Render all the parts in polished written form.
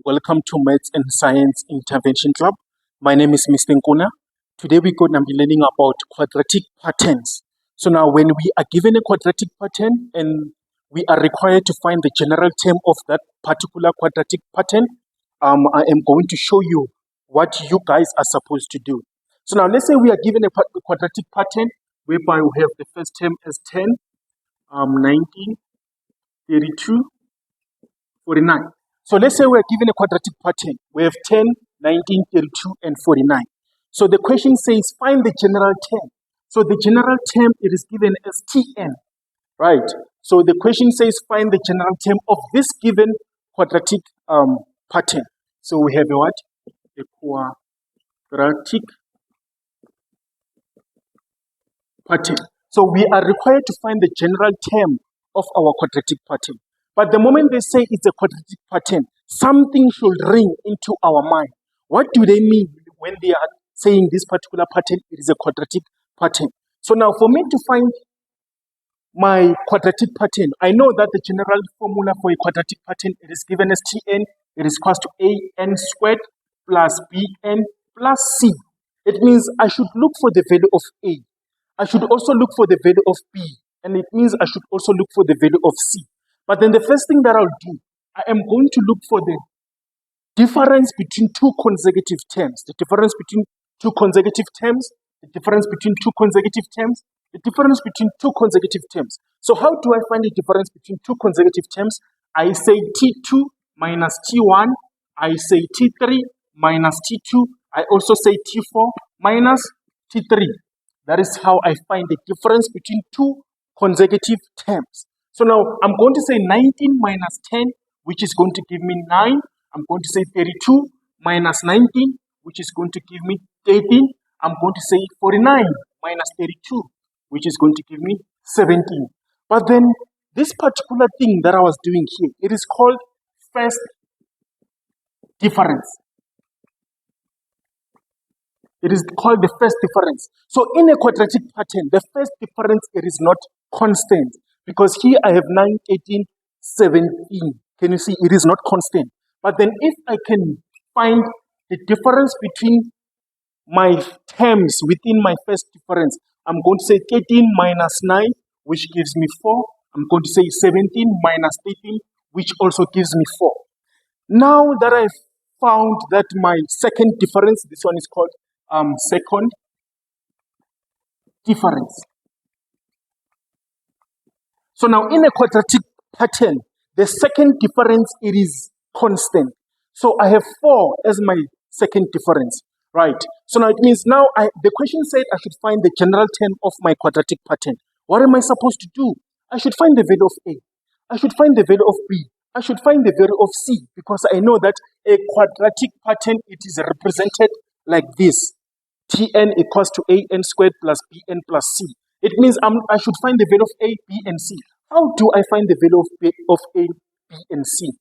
welcome to Maths and Science Intervention Club. My name is Mr. Nkuna. Today we're going to be learning about quadratic patterns. So now when we are given a quadratic pattern and we are required to find the general term of that particular quadratic pattern, I am going to show you what you guys are supposed to do. So now let's say we are given a quadratic pattern whereby we have the first term as 10, 19, 32, 49. So let's say we're given a quadratic pattern. We have 10, 19, 32, and 49. So the question says find the general term. So the general term, it is given as Tn, right? So the question says find the general term of this given quadratic pattern. So we have a what? A quadratic pattern. So we are required to find the general term of our quadratic pattern. But the moment they say it's a quadratic pattern, something should ring into our mind. What do they mean when they are saying this particular pattern it is a quadratic pattern? So now for me to find my quadratic pattern, I know that the general formula for a quadratic pattern it is given as Tn, it is equals to an squared plus bn plus c. It means I should look for the value of a. I should also look for the value of b. And it means I should also look for the value of c. But then the first thing that I'll do, I am going to look for the difference between two consecutive terms. The difference between two consecutive terms, the difference between two consecutive terms, the difference between two consecutive terms. So how do I find the difference between two consecutive terms? I say T2 minus T1. I say T3 minus T2. I also say T4 minus T3. That is how I find the difference between two consecutive terms. So now I'm going to say 19 minus 10, which is going to give me 9. I'm going to say 32 minus 19, which is going to give me 13. I'm going to say 49 minus 32, which is going to give me 17. But then this particular thing that I was doing here, it is called first difference. It is called the first difference. So in a quadratic pattern, the first difference, it is not constant. Because here I have 9, 18, 17. Can you see? It is not constant. But then if I can find the difference between my terms within my first difference, I'm going to say 13 minus 9, which gives me 4. I'm going to say 17 minus 13, which also gives me 4. Now that I've found that my second difference, this one is called second difference. So now in a quadratic pattern, the second difference, it is constant. So I have 4 as my second difference, right? So now it means now the question said I should find the general term of my quadratic pattern. What am I supposed to do? I should find the value of A. I should find the value of B. I should find the value of C because I know that a quadratic pattern, it is represented like this. Tn equals to an squared plus bn plus c. It means I should find the value of A, B, and C. How do I find the value of A, B, and C?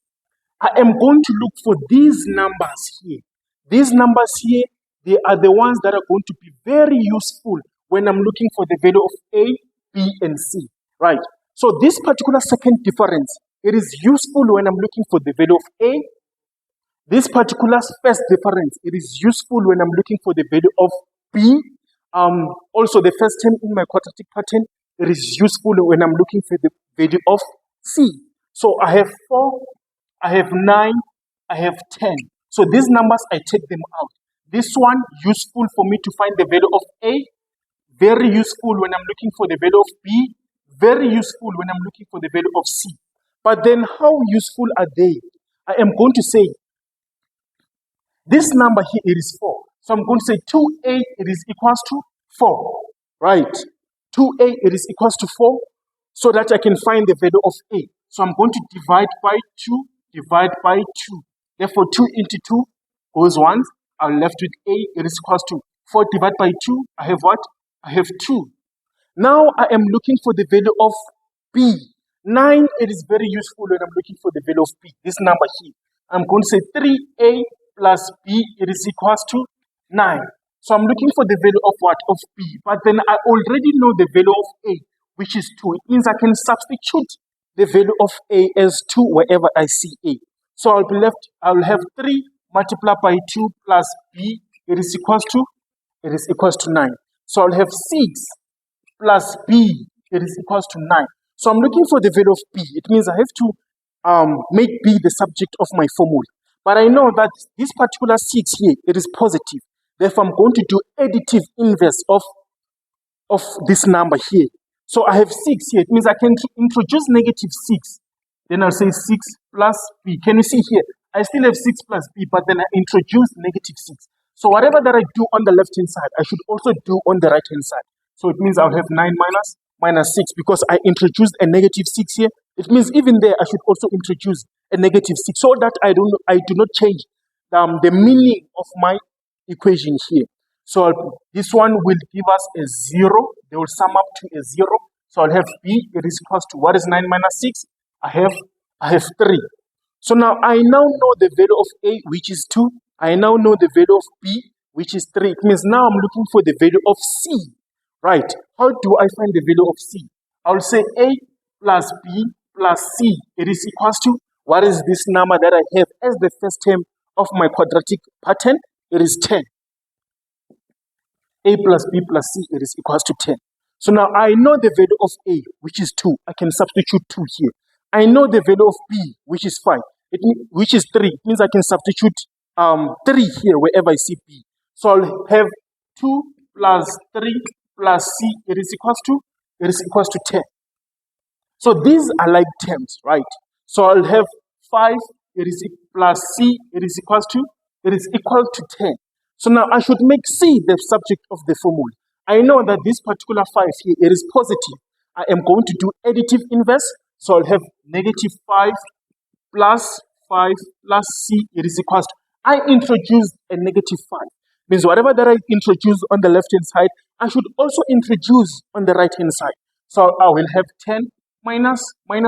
I am going to look for these numbers here. These numbers here, they are the ones that are going to be very useful when I'm looking for the value of A, B, and C, right? So this particular second difference, it is useful when I'm looking for the value of A. This particular first difference, it is useful when I'm looking for the value of B. Also, the first term in my quadratic pattern, it is useful when I'm looking for the value of C. So I have 4, I have 9, I have 10. So these numbers, I take them out. This one, useful for me to find the value of A. Very useful when I'm looking for the value of B. Very useful when I'm looking for the value of C. But then how useful are they? I am going to say, this number here, it is 4. So I'm going to say 2a, it is equals to 4, right? 2a, it is equals to 4, so that I can find the value of a. So I'm going to divide by 2, divide by 2. Therefore, 2 into 2 goes once. I'm left with a, it is equals to 4 divided by 2. I have what? I have 2. Now I am looking for the value of b. 9, it is very useful when I'm looking for the value of b. This number here. I'm going to say 3a plus b, it is equals to 9. So I'm looking for the value of what? Of b. But then I already know the value of a, which is 2. It means I can substitute the value of a as 2 wherever I see a. So I'll be left, I'll have 3 multiplied by 2 plus b, it is equals to 9. So I'll have 6 plus b, it is equals to 9. So I'm looking for the value of b. It means I have to make b the subject of my formula. But I know that this particular 6 here, it is positive. Therefore, I'm going to do additive inverse of this number here. So I have 6 here. It means I can introduce negative 6. Then I'll say 6 plus b. Can you see here? I still have 6 plus b, but then I introduce negative 6. So whatever that I do on the left-hand side, I should also do on the right-hand side. So it means I'll have 9 minus 6 because I introduced a negative 6 here. It means even there, I should also introduce a negative 6 so that I do not change the meaning of my equation here. So this one will give us a 0. They will sum up to a 0. So I'll have b, it is equals to, what is 9 minus 6? I have 3. So now I now know the value of a, which is 2. I now know the value of b, which is 3. It means now I'm looking for the value of c. Right. How do I find the value of c? I'll say a plus b plus c, it is equals to, what is this number that I have as the first term of my quadratic pattern? It is 10. A plus b plus c, it is equals to 10. So now I know the value of a, which is 2. I can substitute 2 here. I know the value of b, which is 5, which is 3. It means I can substitute 3 here wherever I see b. So I'll have 2 plus 3 plus c, it is equals to 10. So these are like terms, right? So I'll have 5, it is plus c, it is equal to 10. So now I should make c the subject of the formula. I know that this particular 5 here, it is positive. I am going to do additive inverse. So I'll have negative 5 plus 5 plus c, it is equals to, I introduced a negative 5. Means whatever that I introduce on the left-hand side, I should also introduce on the right-hand side. So I will have 10 minus 5.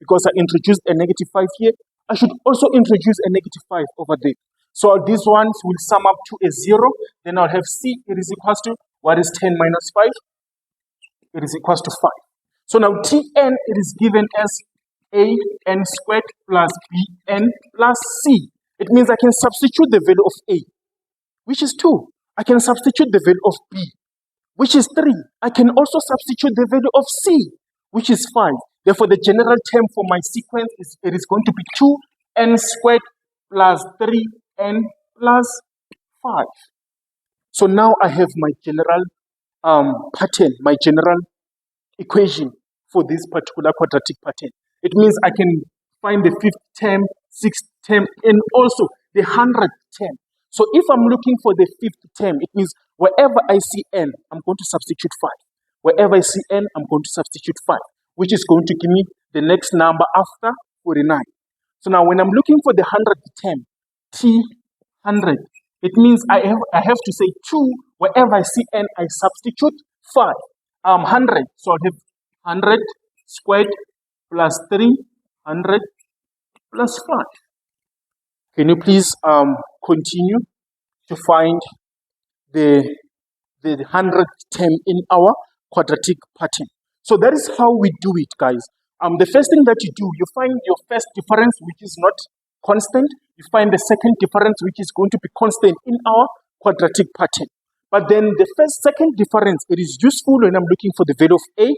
Because I introduced a negative 5 here, I should also introduce a negative 5 over there. So these ones will sum up to a 0. Then I'll have c, it is equals to, what is 10 minus 5? It is equals to 5. So now Tn, it is given as an squared plus bn plus c. It means I can substitute the value of a, which is 2. I can substitute the value of b, which is 3. I can also substitute the value of c, which is 5. Therefore, the general term for my sequence is, it is going to be 2n squared plus 3n plus 5. So now I have my general pattern, my general equation for this particular quadratic pattern. It means I can find the 5th term, 6th term, and also the 100th term. So if I'm looking for the 5th term, it means wherever I see n, I'm going to substitute 5. Wherever I see n, I'm going to substitute 5, which is going to give me the next number after 49. So now when I'm looking for the 100th term, T100, it means I have to say 2. Wherever I see n, I substitute 5. 100. So I have 100 squared plus 300 plus 5. Can you please continue to find the 100th term in our quadratic pattern? So that is how we do it, guys. The first thing that you do, you find your first difference, which is not constant. You find the second difference, which is going to be constant in our quadratic pattern. But then the second difference, it is useful when I'm looking for the value of a.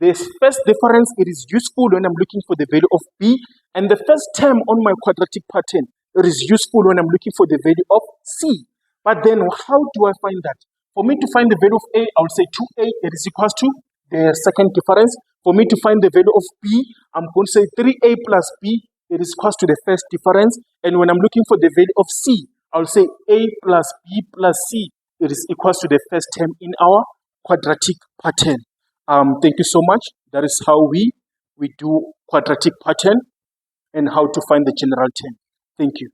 The first difference, it is useful when I'm looking for the value of b. And the first term on my quadratic pattern, it is useful when I'm looking for the value of c. But then how do I find that? For me to find the value of a, I will say 2a, it is equals to the second difference. For me to find the value of b, I'm going to say 3a plus b, it is equals to the first difference. And when I'm looking for the value of c, I'll say a plus b plus c, it is equals to the first term in our quadratic pattern. Thank you so much. That is how we do quadratic pattern and how to find the general term. Thank you.